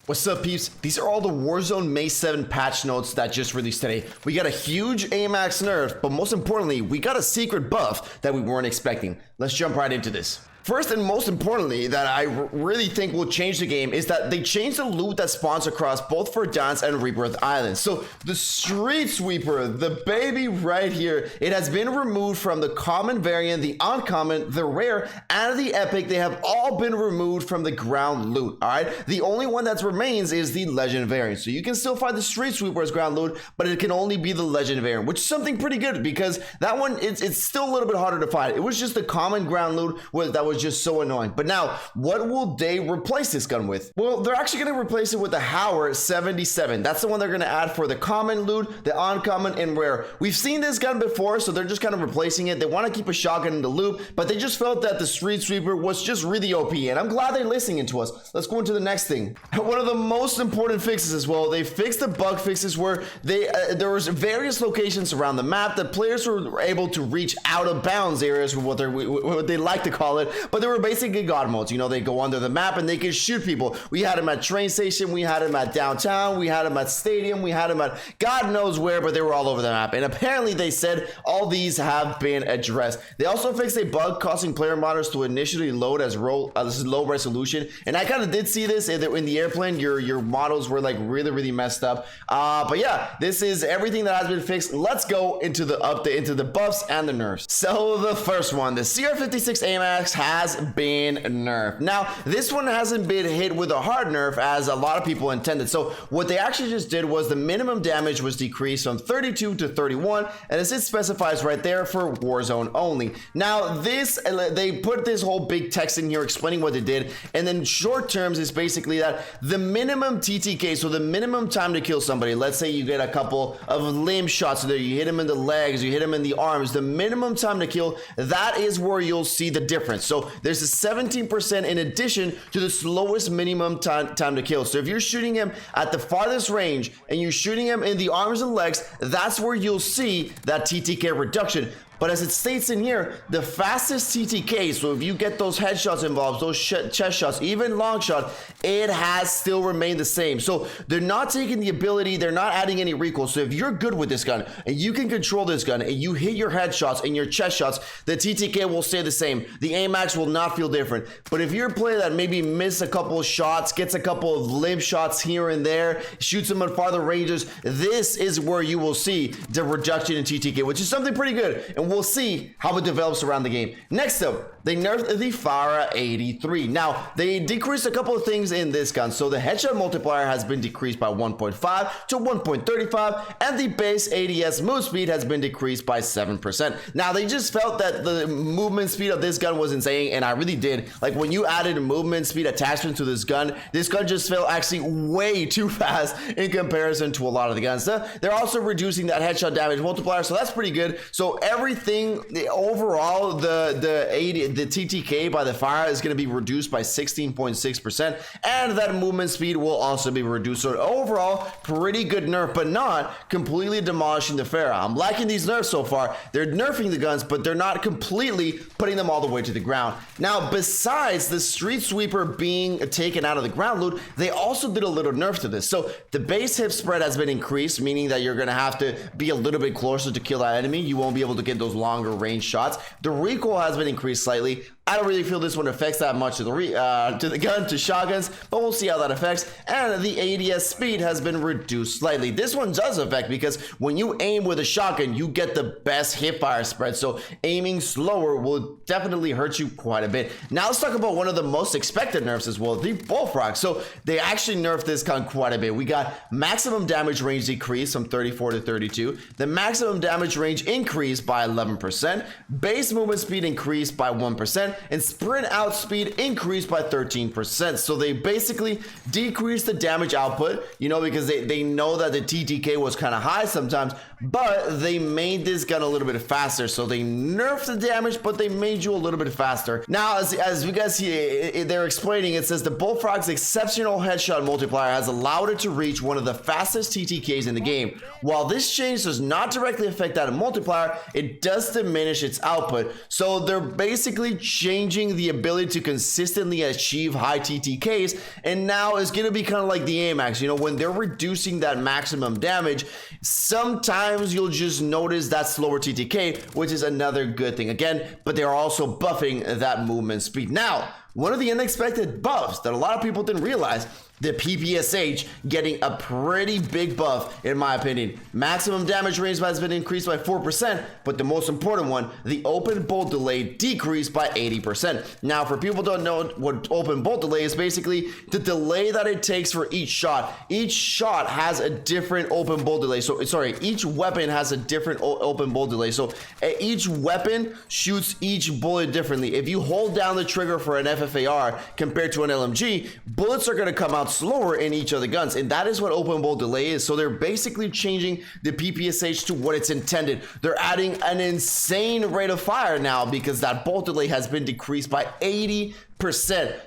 What's up, peeps? These are all the Warzone May 7 patch notes that just released today. We got a huge Amax nerf, but most importantly, we got a secret buff that we weren't expecting. Let's jump right into this. First and most importantly, that I really think will change the game is that they changed the loot that spawns across both Verdansk and Rebirth Islands. So the streetsweeper, the baby right here, it has been removed from the common variant, the uncommon, the rare, and the epic. They have all been removed from the ground loot. All right, the only one that remains is the legend variant. So you can still find the streetsweeper as ground loot, but it can only be the legend variant, which is something pretty good because that one it's still a little bit harder to find. It was just the common ground loot that was just so annoying. But now, what will they replace this gun with? Well, they're actually going to replace it with the Howard 77. That's the one they're going to add for the common loot, the uncommon, and rare. We've seen this gun before, so they're just kind of replacing it. They want to keep a shotgun in the loop, but they just felt that the street sweeper was just really OP, and I'm glad they're listening to us. Let's go into the next thing. One of the most important fixes as well, they fixed the bug fixes where there was various locations around the map that players were able to reach out of bounds areas, with what they like to call it, but they were basically god modes. You know, they go under the map and they can shoot people. We had them at train station, we had them at downtown, we had them at stadium, we had them at God knows where, but they were all over the map. And apparently they said all these have been addressed. They also fixed a bug causing player monitors to initially load as low resolution. And I kind of did see this in the airplane. Your models were like really messed up. But yeah, this is everything that has been fixed. Let's go into the update, into the buffs and the nerfs. So the first one, the CR56 Amax has been nerfed. Now, this one hasn't been hit with a hard nerf as a lot of people intended. So what they actually just did was the minimum damage was decreased from 32 to 31, and as it specifies right there, for Warzone only. Now, they put this whole big text in here explaining what they did, and then short terms is basically that the minimum TTK, so the minimum time to kill somebody, let's say you get a couple of limb shots there, you hit him in the legs, you hit him in the arms, the minimum time to kill, that is where you'll see the difference. So there's a 17% in addition to the slowest minimum time to kill. So if you're shooting him at the farthest range and you're shooting him in the arms and legs, that's where you'll see that TTK reduction. But as it states in here, the fastest TTK, so if you get those headshots involved, those chest shots, even long shot, it has still remained the same. So they're not taking the ability, they're not adding any recoil. So if you're good with this gun and you can control this gun and you hit your headshots and your chest shots, the TTK will stay the same. The Amax will not feel different. But if you're a player that maybe missed a couple of shots, gets a couple of limb shots here and there, shoots them at farther ranges, this is where you will see the reduction in TTK, which is something pretty good. And we'll see how it develops around the game. Next up, they nerfed the Fara 83. Now, they decreased a couple of things in this gun. So the headshot multiplier has been decreased by 1.5 to 1.35, and the base ADS move speed has been decreased by 7%. Now, they just felt that the movement speed of this gun was insane, and I really did. Like, when you added a movement speed attachment to this gun just felt actually way too fast in comparison to a lot of the guns. They're also reducing that headshot damage multiplier, so that's pretty good. So everything, overall, the TTK by the fire is going to be reduced by 16.6%, and that movement speed will also be reduced. So overall, pretty good nerf, but not completely demolishing the fara. I'm liking these nerfs so far. They're nerfing the guns, but they're not completely putting them all the way to the ground. Now, besides the street sweeper being taken out of the ground loot, they also did a little nerf to this. So the base hip spread has been increased, meaning that you're going to have to be a little bit closer to kill that enemy. You won't be able to get those longer range shots. The recoil has been increased slightly. I don't really feel this one affects that much to the gun, to shotguns, but we'll see how that affects. And the ADS speed has been reduced slightly. This one does affect because when you aim with a shotgun, you get the best hip fire spread. So aiming slower will definitely hurt you quite a bit. Now let's talk about one of the most expected nerfs as well, the Bullfrog. So they actually nerfed this gun quite a bit. We got maximum damage range decreased from 34 to 32. The maximum damage range increased by 11%. Base movement speed increased by 1%. And sprint out speed increased by 13%. So they basically decreased the damage output, you know, because they know that the TTK was kind of high sometimes, but they made this gun a little bit faster. So they nerfed the damage, but they made you a little bit faster. Now, as you guys see, they're explaining, it says the Bullfrog's exceptional headshot multiplier has allowed it to reach one of the fastest TTKs in the game. While this change does not directly affect that multiplier, it does diminish its output. So they're basically changing the ability to consistently achieve high TTKs, and now it's gonna be kind of like the Amax. You know, when they're reducing that maximum damage, sometimes you'll just notice that slower TTK, which is another good thing again, but they're also buffing that movement speed. Now, one of the unexpected buffs that a lot of people didn't realize, the ppsh getting a pretty big buff in my opinion. Maximum damage range has been increased by 4%, but the most important one, the open bolt delay decreased by 80%. Now, for people who don't know what open bolt delay is, basically the delay that it takes for each shot. Each shot has a different open bolt delay. So sorry, each weapon has a different open bolt delay. So each weapon shoots each bullet differently. If you hold down the trigger for an FFAR compared to an LMG, bullets are going to come out slower in each of the guns, and that is what open bolt delay is. So they're basically changing the ppsh to what it's intended. They're adding an insane rate of fire now because that bolt delay has been decreased by 80%.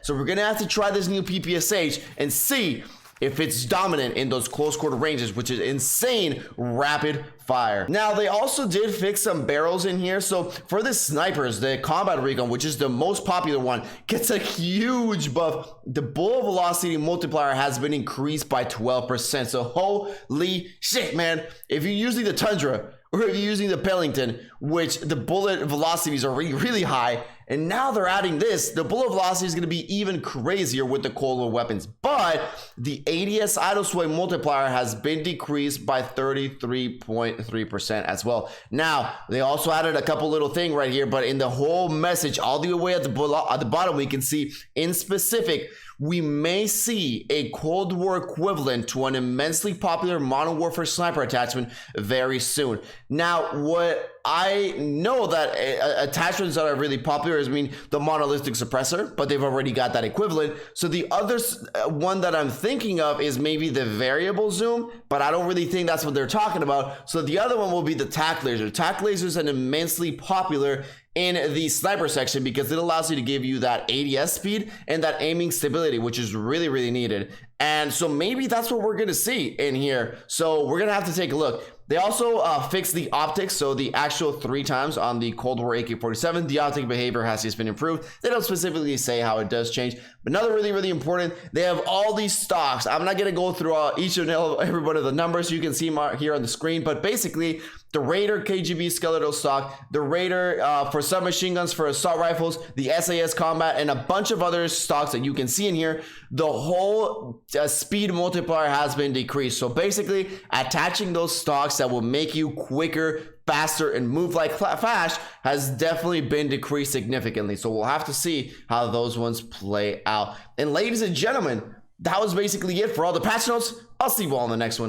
So we're gonna have to try this new ppsh and see if it's dominant in those close quarter ranges, which is insane rapid fire. Now, they also did fix some barrels in here. So for the snipers, the combat recon, which is the most popular one, gets a huge buff. The bullet velocity multiplier has been increased by 12%. So holy shit, man. If you're using the Tundra, or if you're using the Pellington, which the bullet velocities are really high, and now they're adding this, the bullet velocity is going to be even crazier with the Cold War weapons. But the ADS idle sway multiplier has been decreased by 33.3% as well. Now, they also added a couple little things right here, but in the whole message, all the way at the bottom, we can see in specific, we may see a Cold War equivalent to an immensely popular Modern Warfare sniper attachment very soon. Now, what I know that attachments that are really popular is, the monolithic suppressor, but they've already got that equivalent. So the other one that I'm thinking of is maybe the variable zoom, but I don't really think that's what they're talking about. So the other one will be the Tack Laser. Tack Laser is an immensely popular in the sniper section because it allows you to give you that ADS speed and that aiming stability, which is really needed. And so maybe that's what we're gonna see in here. So we're gonna have to take a look. They also fixed the optics, so the actual 3 times on the Cold War AK-47, the optic behavior has just been improved. They don't specifically say how it does change, but another really important, they have all these stocks. I'm not gonna go through each and every one of the numbers. You can see them here on the screen, but basically, the Raider KGB skeletal stock, the Raider for submachine guns, for assault rifles, the SAS combat, and a bunch of other stocks that you can see in here. The whole speed multiplier has been decreased. So basically, attaching those stocks that will make you quicker, faster, and move like Flash has definitely been decreased significantly. So we'll have to see how those ones play out. And ladies and gentlemen, that was basically it for all the patch notes. I'll see you all in the next one.